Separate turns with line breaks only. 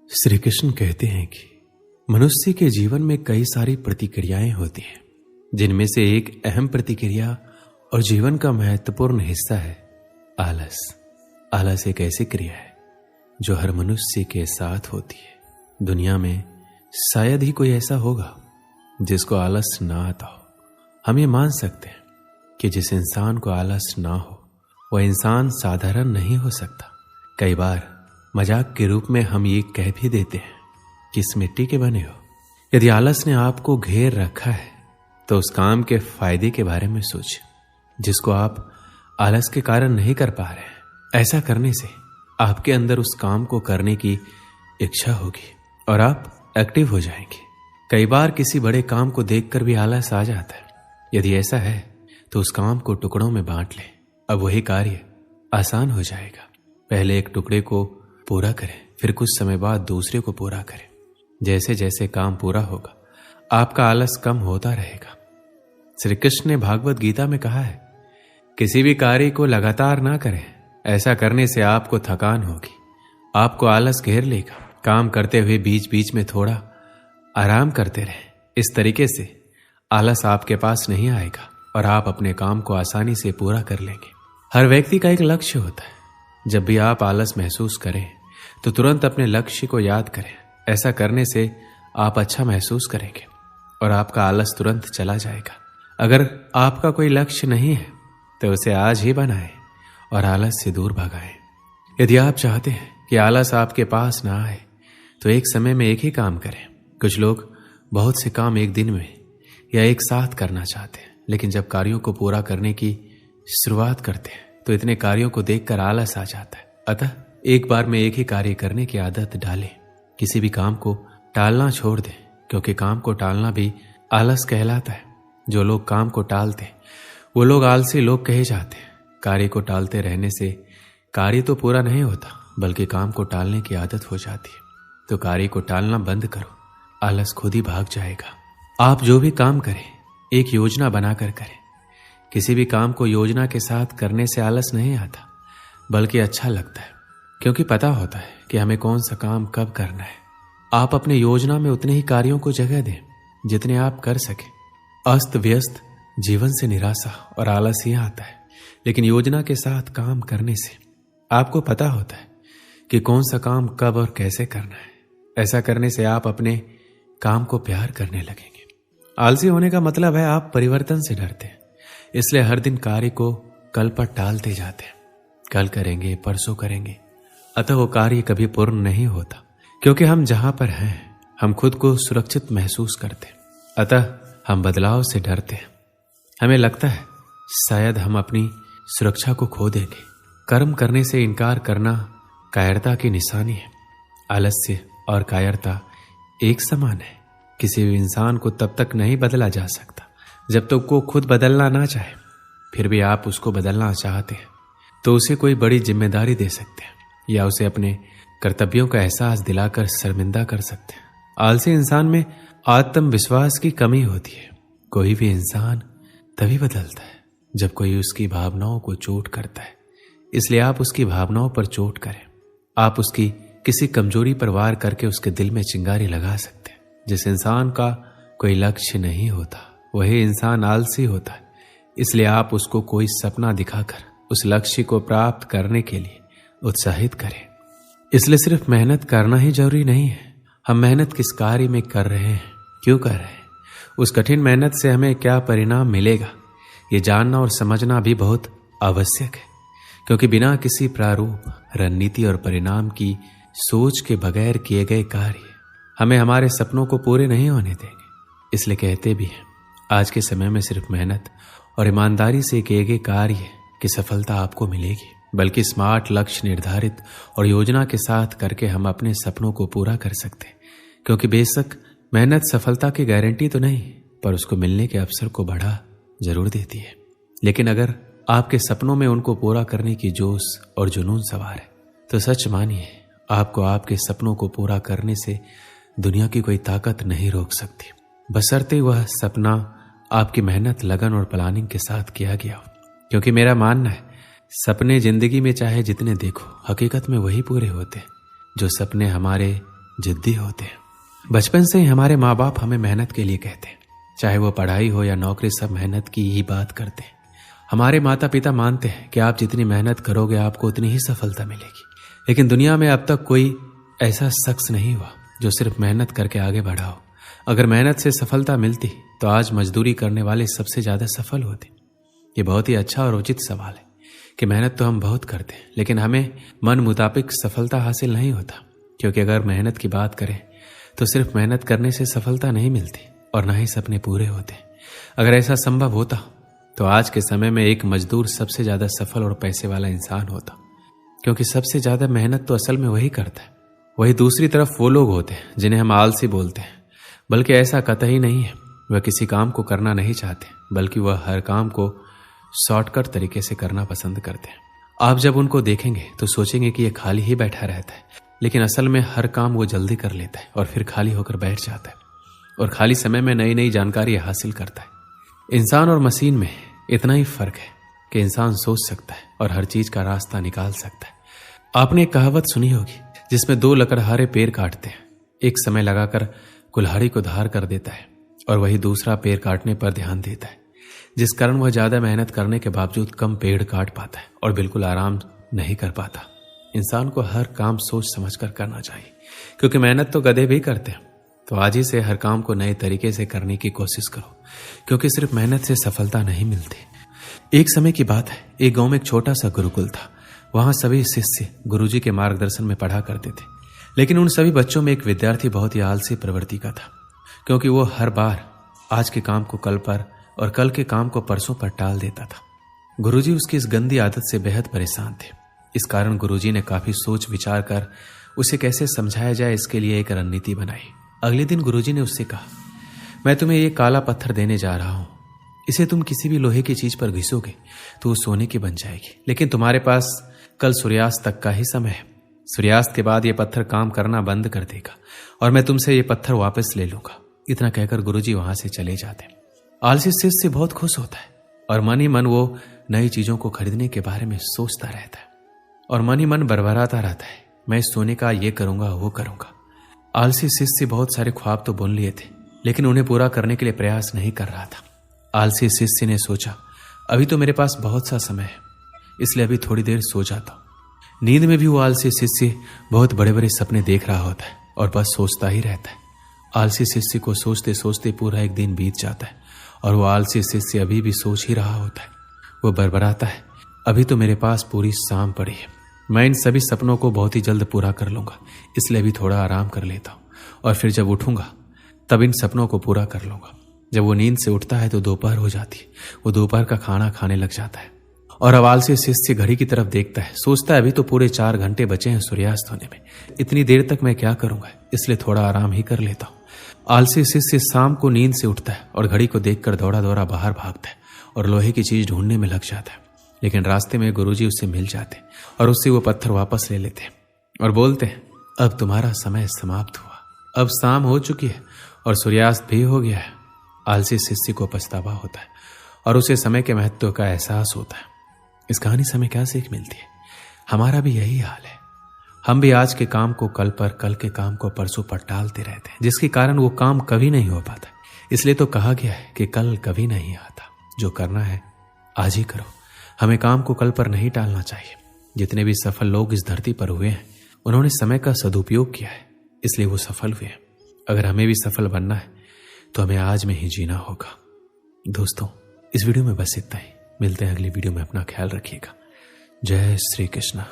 श्री कृष्ण कहते हैं कि मनुष्य के जीवन में कई सारी प्रतिक्रियाएं होती हैं, जिनमें से एक अहम प्रतिक्रिया और जीवन का महत्वपूर्ण हिस्सा है आलस। आलस एक ऐसी क्रिया है जो हर मनुष्य के साथ होती है। दुनिया में शायद ही कोई ऐसा होगा जिसको आलस ना आता हो। हम ये मान सकते हैं कि जिस इंसान को आलस ना हो वह इंसान साधारण नहीं हो सकता। कई बार मजाक के रूप में हम ये कह भी देते हैं कि इस मिट्टी के बने हो। यदि आलस ने आपको घेर रखा है तो उस काम के फायदे के बारे में सोचें जिसको आप आलस के कारण नहीं कर पा रहे हैं। ऐसा करने से आपके अंदर उस काम को करने की इच्छा होगी और आप एक्टिव हो जाएंगे। कई बार किसी बड़े काम को देखकर भी आलस आ जाता है। यदि ऐसा है तो उस काम को टुकड़ों में बांट लें। अब वही कार्य आसान हो जाएगा। पहले एक टुकड़े को पूरा करें, फिर कुछ समय बाद दूसरे को पूरा करें। जैसे जैसे काम पूरा होगा आपका आलस कम होता रहेगा। श्री कृष्ण ने भागवत गीता में कहा है, किसी भी कार्य को लगातार ना करें। ऐसा करने से आपको थकान होगी, आपको आलस घेर लेगा। काम करते हुए बीच बीच में थोड़ा आराम करते रहें। इस तरीके से आलस आपके पास नहीं आएगा और आप अपने काम को आसानी से पूरा कर लेंगे। हर व्यक्ति का एक लक्ष्य होता है। जब भी आप आलस महसूस करें तो तुरंत अपने लक्ष्य को याद करें। ऐसा करने से आप अच्छा महसूस करेंगे और आपका आलस तुरंत चला जाएगा। अगर आपका कोई लक्ष्य नहीं है तो उसे आज ही बनाएं और आलस से दूर भगाएं। यदि आप चाहते हैं कि आलस आपके पास ना आए तो एक समय में एक ही काम करें। कुछ लोग बहुत से काम एक दिन में या एक साथ करना चाहते हैं, लेकिन जब कार्यों को पूरा करने की शुरुआत करते हैं तो इतने कार्यों को देखकर आलस आ जाता है। अतः एक बार में एक ही कार्य करने की आदत डालें। किसी भी काम को टालना छोड़ दें, क्योंकि काम को टालना भी आलस कहलाता है। जो लोग काम को टालते हैं वो लोग आलसी लोग कहे जाते हैं। कार्य को टालते रहने से कार्य तो पूरा नहीं होता, बल्कि काम को टालने की आदत हो जाती है। तो कार्य को टालना बंद करो, आलस खुद ही भाग जाएगा। आप जो भी काम करें एक योजना बनाकर करें। किसी भी काम को योजना के साथ करने से आलस नहीं आता, बल्कि अच्छा लगता है, क्योंकि पता होता है कि हमें कौन सा काम कब करना है। आप अपने योजना में उतने ही कार्यों को जगह दें जितने आप कर सकें। अस्त व्यस्त जीवन से निराशा और आलस ही आता है, लेकिन योजना के साथ काम करने से आपको पता होता है कि कौन सा काम कब और कैसे करना है। ऐसा करने से आप अपने काम को प्यार करने लगेंगे। आलसी होने का मतलब है आप परिवर्तन से डरते हैं, इसलिए हर दिन कार्य को कल पर टालते जाते हैं। कल करेंगे, परसों करेंगे, अतः वो कार्य कभी पूर्ण नहीं होता। क्योंकि हम जहां पर हैं हम खुद को सुरक्षित महसूस करते हैं, अतः हम बदलाव से डरते हैं। हमें लगता है शायद हम अपनी सुरक्षा को खो देंगे। कर्म करने से इनकार करना कायरता की निशानी है। आलस्य और कायरता एक समान है। किसी भी इंसान को तब तक नहीं बदला जा सकता जब तक वो खुद बदलना ना चाहे। फिर भी आप उसको बदलना चाहते हैं तो उसे कोई बड़ी जिम्मेदारी दे सकते हैं या उसे अपने कर्तव्यों का एहसास दिलाकर शर्मिंदा कर सकते हैं। आलसी इंसान में आत्मविश्वास की कमी होती है। कोई भी इंसान तभी बदलता है जब कोई उसकी भावनाओं को चोट करता है। इसलिए आप उसकी भावनाओं पर चोट करें। आप उसकी किसी कमजोरी पर वार करके उसके दिल में चिंगारी लगा सकते हैं। जिस इंसान का कोई लक्ष्य नहीं होता वही इंसान आलसी होता है। इसलिए आप उसको कोई सपना दिखाकर उस लक्ष्य को प्राप्त करने के लिए उत्साहित करें। इसलिए सिर्फ मेहनत करना ही जरूरी नहीं है। हम मेहनत किस कार्य में कर रहे हैं, क्यों कर रहे हैं, उस कठिन मेहनत से हमें क्या परिणाम मिलेगा, ये जानना और समझना भी बहुत आवश्यक है। क्योंकि बिना किसी प्रारूप, रणनीति और परिणाम की सोच के बगैर किए गए कार्य हमें हमारे सपनों को पूरे नहीं होने देंगे। इसलिए कहते भी हैं, आज के समय में सिर्फ मेहनत और ईमानदारी से किए गए कार्य की सफलता आपको मिलेगी, बल्कि स्मार्ट लक्ष्य निर्धारित और योजना के साथ करके हम अपने सपनों को पूरा कर सकते हैं। क्योंकि बेशक मेहनत सफलता की गारंटी तो नहीं, पर उसको मिलने के अवसर को बढ़ा जरूर देती है। लेकिन अगर आपके सपनों में उनको पूरा करने की जोश और जुनून सवार है तो सच मानिए आपको आपके सपनों को पूरा करने से दुनिया की कोई ताकत नहीं रोक सकती, बशर्ते वह सपना आपकी मेहनत, लगन और प्लानिंग के साथ किया गया हो। क्योंकि मेरा मानना है सपने जिंदगी में चाहे जितने देखो, हकीकत में वही पूरे होते हैं जो सपने हमारे जिद्दी होते हैं। बचपन से ही हमारे माँ बाप हमें मेहनत के लिए कहते हैं, चाहे वो पढ़ाई हो या नौकरी, सब मेहनत की ही बात करते हैं। हमारे माता पिता मानते हैं कि आप जितनी मेहनत करोगे आपको उतनी ही सफलता मिलेगी। लेकिन दुनिया में अब तक कोई ऐसा शख्स नहीं हुआ जो सिर्फ मेहनत करके आगे बढ़ा हो। अगर मेहनत से सफलता मिलती तो आज मजदूरी करने वाले सबसे ज्यादा सफल होते। ये बहुत ही अच्छा और उचित सवाल है कि मेहनत तो हम बहुत करते हैं, लेकिन हमें मन मुताबिक सफलता हासिल नहीं होता। क्योंकि अगर मेहनत की बात करें तो सिर्फ मेहनत करने से सफलता नहीं मिलती और न ही सपने पूरे होते। अगर ऐसा संभव होता तो आज के समय में एक मजदूर सबसे ज्यादा सफल और पैसे वाला इंसान होता। क्योंकि सबसे ज्यादा मेहनत तो असल में वही करता है। वही दूसरी तरफ वो लोग होते हैं जिन्हें हम आलसी बोलते हैं, बल्कि ऐसा कतई नहीं है। वह किसी काम को करना नहीं चाहते, बल्कि वह हर काम को शॉर्टकट तरीके से करना पसंद करते हैं। आप जब उनको देखेंगे तो सोचेंगे कि यह खाली ही बैठा रहता है, लेकिन असल में हर काम वो जल्दी कर लेता है और फिर खाली होकर बैठ जाता है और खाली समय में नई नई जानकारी हासिल करता है। इंसान और मशीन में इतना ही फर्क है कि इंसान सोच सकता है और हर चीज का रास्ता निकाल सकता है। आपने एक कहावत सुनी होगी जिसमें दो लकड़हारे पेड़ काटते हैं, एक समय लगाकर कुल्हाड़ी को धार कर देता है और वही दूसरा पेड़ काटने पर ध्यान देता है, जिस कारण वह ज्यादा मेहनत करने के बावजूद कम पेड़ काट पाता है और बिल्कुल आराम नहीं कर पाता। इंसान को हर काम सोच समझकर करना चाहिए, क्योंकि मेहनत तो गधे भी करते हैं। तो आज ही से हर काम को नए तरीके से करने की कोशिश करो, क्योंकि सिर्फ मेहनत से सफलता नहीं मिलती। एक समय की बात है, एक गांव में एक छोटा सा गुरुकुल था। वहां सभी शिष्य गुरुजी के मार्गदर्शन में पढ़ा करते थे, लेकिन उन सभी बच्चों में एक विद्यार्थी बहुत ही आलसी प्रवृत्ति का था, क्योंकि वो हर बार आज के काम को कल पर और कल के काम को परसों पर टाल देता था। गुरुजी उसकी इस गंदी आदत से बेहद परेशान थे। इस कारण गुरुजी ने काफी सोच विचार कर उसे कैसे समझाया जाए इसके लिए एक रणनीति बनाई। अगले दिन गुरुजी ने उससे कहा, मैं तुम्हें ये काला पत्थर देने जा रहा हूं, इसे तुम किसी भी लोहे की चीज पर घिसोगे तो वो सोने की बन जाएगी, लेकिन तुम्हारे पास कल सूर्यास्त तक का ही समय है। सूर्यास्त के बाद ये पत्थर काम करना बंद कर देगा और मैं तुमसे ये पत्थर वापस ले लूंगा। इतना कहकर गुरुजी वहां से चले जाते। आलसी शिष्य बहुत खुश होता है और मन ही मन वो नई चीजों को खरीदने के बारे में सोचता रहता है और मन ही मन बरबराता रहता है, मैं इस सोने का ये करूंगा वो करूंगा। आलसी शिष्य बहुत सारे ख्वाब तो बुन लिए थे, लेकिन उन्हें पूरा करने के लिए प्रयास नहीं कर रहा था। आलसी शिष्य ने सोचा, अभी तो मेरे पास बहुत सा समय है, इसलिए अभी थोड़ी देर सो जाता हूं। नींद में भी वो आलसी शिष्य बहुत बड़े बड़े सपने देख रहा होता है और बस सोचता ही रहता है। आलसी शिष्य को सोचते सोचते पूरा एक दिन बीत जाता है और वो आलसी शिष्य अभी भी सोच ही रहा होता है। वो बरबराता है, अभी तो मेरे पास पूरी शाम पड़ी है, मैं इन सभी सपनों को बहुत ही जल्द पूरा कर लूंगा, इसलिए अभी थोड़ा आराम कर लेता हूं और फिर जब उठूंगा तब इन सपनों को पूरा कर लूंगा। जब वो नींद से उठता है तो दोपहर हो जाती है। वो दोपहर का खाना खाने लग जाता है और अब आलसी शिष्य घड़ी की तरफ देखता है, सोचता है अभी तो पूरे 4 घंटे बचे हैं सूर्यास्त होने में, इतनी देर तक मैं क्या करूंगा, इसलिए थोड़ा आराम ही कर लेता हूं। आलसी शिष्य शाम को नींद से उठता है और घड़ी को देखकर दौड़ा दौड़ा बाहर भागता है और लोहे की चीज ढूंढने में लग जाता है। लेकिन रास्ते में गुरुजी उससे मिल जाते और उससे वो पत्थर वापस ले लेते और बोलते हैं, अब तुम्हारा समय समाप्त हुआ, अब शाम हो चुकी है और सूर्यास्त भी हो गया है। आलसी शिष्य को पछतावा होता है और उसे समय के महत्व का एहसास होता है। इस कहानी से हमें क्या सीख मिलती है? हमारा भी यही हाल है। हम भी आज के काम को कल पर, कल के काम को परसों पर टालते रहते हैं, जिसके कारण वो काम कभी नहीं हो पाता। इसलिए तो कहा गया है कि कल कभी नहीं आता, जो करना है आज ही करो। हमें काम को कल पर नहीं टालना चाहिए। जितने भी सफल लोग इस धरती पर हुए हैं उन्होंने समय का सदुपयोग किया है, इसलिए वो सफल हुए हैं। अगर हमें भी सफल बनना है तो हमें आज में ही जीना होगा। दोस्तों, इस वीडियो में बस इतना ही। मिलते हैं अगली वीडियो में। अपना ख्याल रखिएगा। जय श्री कृष्ण।